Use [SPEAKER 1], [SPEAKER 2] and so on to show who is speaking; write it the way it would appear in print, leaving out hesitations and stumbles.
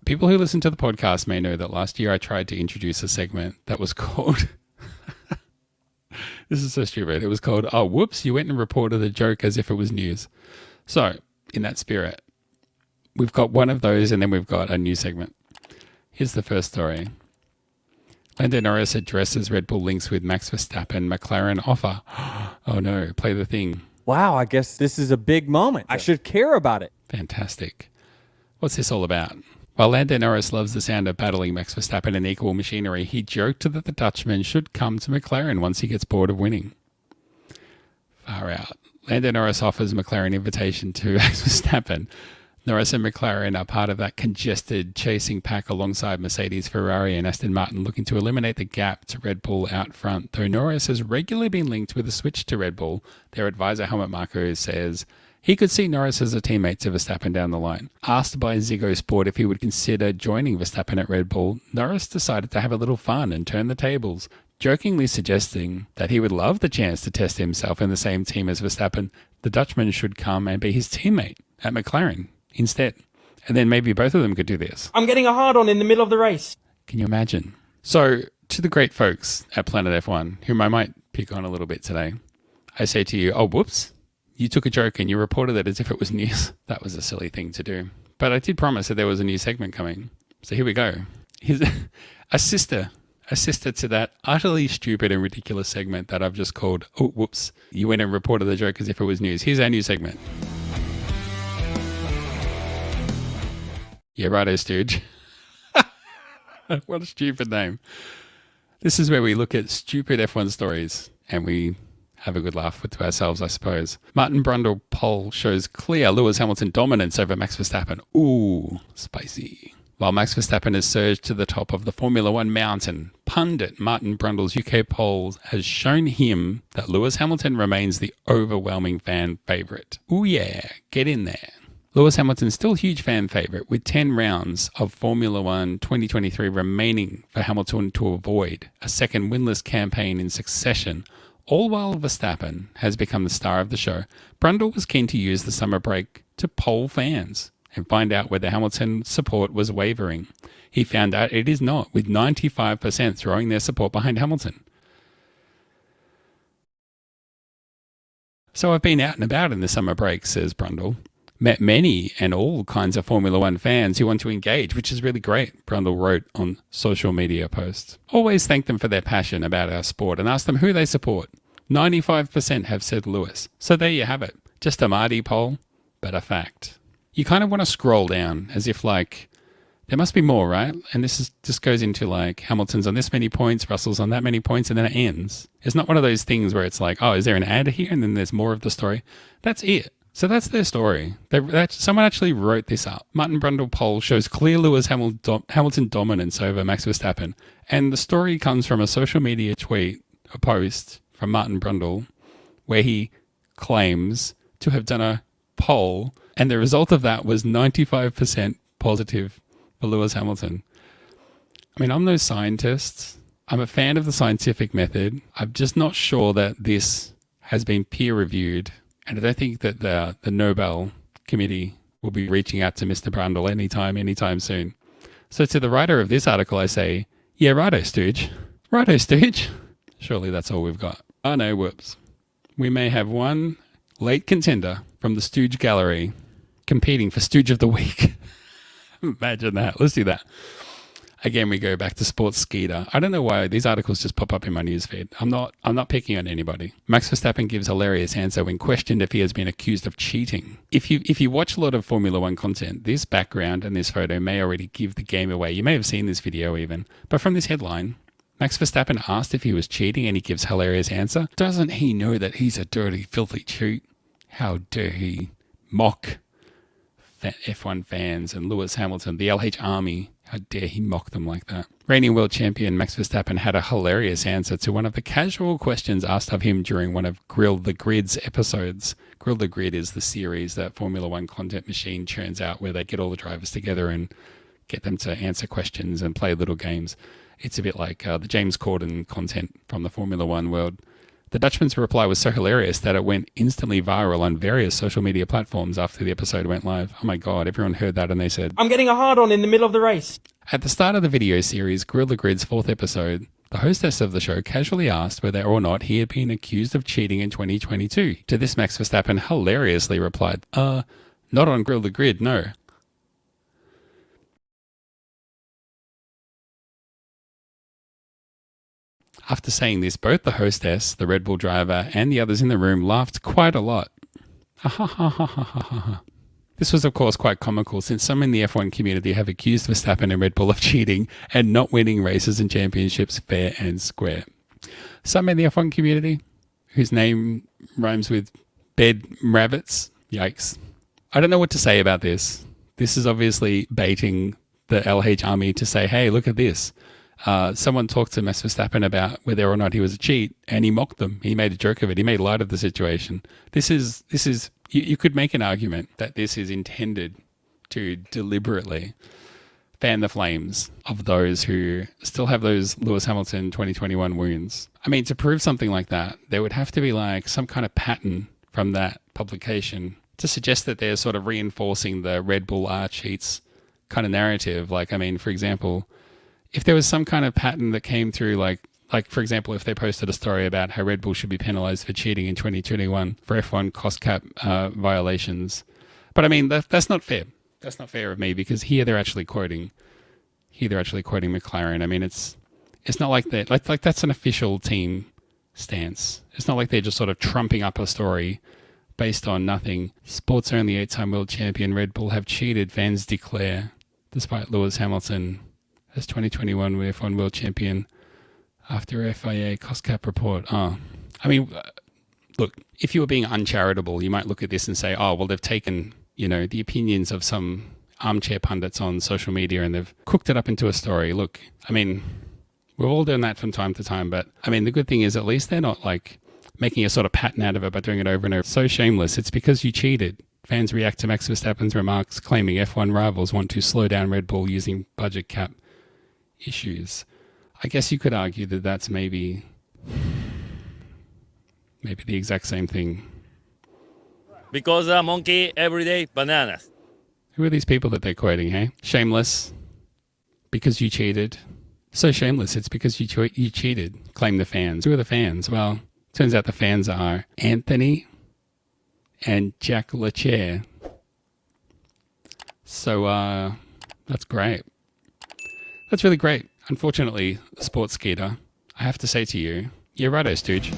[SPEAKER 1] People who listen to the podcast may know that last year I tried to introduce a segment that was called, this is so stupid, it was called, oh, whoops, you went and reported a joke as if it was news. So, in that spirit, we've got one of those and then we've got a new segment. Here's the first story. Lando Norris addresses Red Bull links with Max Verstappen McLaren offer. Oh no, play the thing.
[SPEAKER 2] Wow, I guess this is a big moment. I should care about it.
[SPEAKER 1] Fantastic. What's this all about? While Lando Norris loves the sound of battling Max Verstappen in equal machinery, he joked that the Dutchman should come to McLaren once he gets bored of winning. Far out. Lando Norris offers McLaren invitation to Max Verstappen. Norris and McLaren are part of that congested chasing pack alongside Mercedes, Ferrari and Aston Martin, looking to eliminate the gap to Red Bull out front. Though Norris has regularly been linked with a switch to Red Bull, their advisor Helmut Marko says he could see Norris as a teammate to Verstappen down the line. Asked by Ziggo Sport if he would consider joining Verstappen at Red Bull, Norris decided to have a little fun and turn the tables, jokingly suggesting that he would love the chance to test himself in the same team as Verstappen. The Dutchman should come and be his teammate at McLaren instead. And then maybe both of them could do this.
[SPEAKER 3] I'm getting a hard on in the middle of the race.
[SPEAKER 1] Can you imagine? So, to the great folks at Planet F1, whom I might pick on a little bit today, I say to you, oh, whoops, you took a joke and you reported it as if it was news. That was a silly thing to do. But I did promise that there was a new segment coming. So here we go. Here's a sister to that utterly stupid and ridiculous segment that I've just called, oh, whoops, you went and reported the joke as if it was news. Here's our new segment. Yeah, righto, Stooge. What a stupid name. This is where we look at stupid F1 stories and we have a good laugh with ourselves, I suppose. Martin Brundle poll shows clear Lewis Hamilton dominance over Max Verstappen. Ooh, spicy. While Max Verstappen has surged to the top of the Formula One mountain, pundit Martin Brundle's UK poll has shown him that Lewis Hamilton remains the overwhelming fan favourite. Ooh yeah, get in there. Lewis Hamilton's still huge fan favourite, with 10 rounds of Formula One 2023 remaining for Hamilton to avoid a second winless campaign in succession, all while Verstappen has become the star of the show. Brundle was keen to use the summer break to poll fans and find out whether Hamilton's support was wavering. He found out it is not, with 95% throwing their support behind Hamilton. So I've been out and about in the summer break, says Brundle. Met many and all kinds of Formula One fans who want to engage, which is really great, Brundle wrote on social media posts. Always thank them for their passion about our sport and ask them who they support. 95% have said Lewis. So there you have it. Just a Marty poll, but a fact. You kind of want to scroll down as if like, there must be more, right? And just goes into like Hamilton's on this many points, Russell's on that many points, and then it ends. It's not one of those things where it's like, oh, is there an ad here? And then there's more of the story. That's it. So that's their story. Someone actually wrote this up. Martin Brundle poll shows clear Lewis Hamilton dominance over Max Verstappen. And the story comes from a social media tweet, a post from Martin Brundle, where he claims to have done a poll, and the result of that was 95% positive for Lewis Hamilton. I mean, I'm no scientist. I'm a fan of the scientific method. I'm just not sure that this has been peer-reviewed. And I don't think that the Nobel Committee will be reaching out to Mr. Brundle anytime soon. So to the writer of this article, I say, yeah, righto, Stooge. Righto, Stooge. Surely that's all we've got. Oh no, whoops. We may have one late contender from the Stooge Gallery competing for Stooge of the Week. Imagine that. Let's do that. Again, we go back to Sports Skeeter. I don't know why these articles just pop up in my newsfeed. I'm not picking on anybody. Max Verstappen gives hilarious answer when questioned if he has been accused of cheating. If you watch a lot of Formula One content, this background and this photo may already give the game away. You may have seen this video even. But from this headline, Max Verstappen asked if he was cheating and he gives hilarious answer. Doesn't he know that he's a dirty, filthy cheat? How dare he mock F1 fans and Lewis Hamilton, the LH Army? How dare he mock them like that? Reigning world champion Max Verstappen had a hilarious answer to one of the casual questions asked of him during one of Grill the Grid's episodes. Grill the Grid is the series that Formula One Content Machine churns out where they get all the drivers together and get them to answer questions and play little games. It's a bit like the James Corden content from the Formula One world. The Dutchman's reply was so hilarious that it went instantly viral on various social media platforms after the episode went live. Oh my god, everyone heard that and they said,
[SPEAKER 3] I'm getting a hard on in the middle of the race.
[SPEAKER 1] At the start of the video series, Gorilla Grid's 4th episode, the hostess of the show casually asked whether or not he had been accused of cheating in 2022. To this, Max Verstappen hilariously replied, not on Gorilla Grid, no. After saying this, both the hostess, the Red Bull driver, and the others in the room laughed quite a lot. Ha ha ha ha ha ha ha. This was, of course, quite comical since some in the F1 community have accused Verstappen and Red Bull of cheating and not winning races and championships fair and square. Some in the F1 community, whose name rhymes with bed rabbits, yikes. I don't know what to say about this. This is obviously baiting the LH army to say, hey, look at this. Someone talked to Max Verstappen about whether or not he was a cheat, and he mocked them. He made a joke of it. He made light of the situation. This is. You could make an argument that this is intended to deliberately fan the flames of those who still have those Lewis Hamilton 2021 wounds. I mean, to prove something like that, there would have to be like some kind of pattern from that publication to suggest that they're sort of reinforcing the Red Bull are cheats kind of narrative. Like, I mean, for example, if there was some kind of pattern that came through, like for example, if they posted a story about how Red Bull should be penalized for cheating in 2021 for F1 cost cap violations. But I mean, that's not fair. That's not fair of me, because here they're actually quoting McLaren. I mean, it's not like that. Like that's an official team stance. It's not like they're just sort of trumping up a story based on nothing. Sports only 8-time world champion Red Bull have cheated, fans declare, despite Lewis Hamilton as 2021 F1 world champion after FIA cost cap report. I mean, look, if you were being uncharitable, you might look at this and say, oh, well, they've taken, the opinions of some armchair pundits on social media and they've cooked it up into a story. Look, I mean, we've all done that from time to time, but I mean, the good thing is at least they're not like making a sort of pattern out of it by doing it over and over. So shameless. It's because you cheated. Fans react to Max Verstappen's remarks claiming F1 rivals want to slow down Red Bull using budget cap issues. I guess you could argue that that's maybe the exact same thing.
[SPEAKER 4] Because a monkey everyday bananas.
[SPEAKER 1] Who are these people that they're quoting, hey? Shameless. Because you cheated. So shameless, it's because you cheated, claim the fans. Who are the fans? Well, turns out the fans are Anthony and Jack LeChair. So, that's great. That's really great. Unfortunately, Sports Skeeter, I have to say to you, you're righto, Stooge.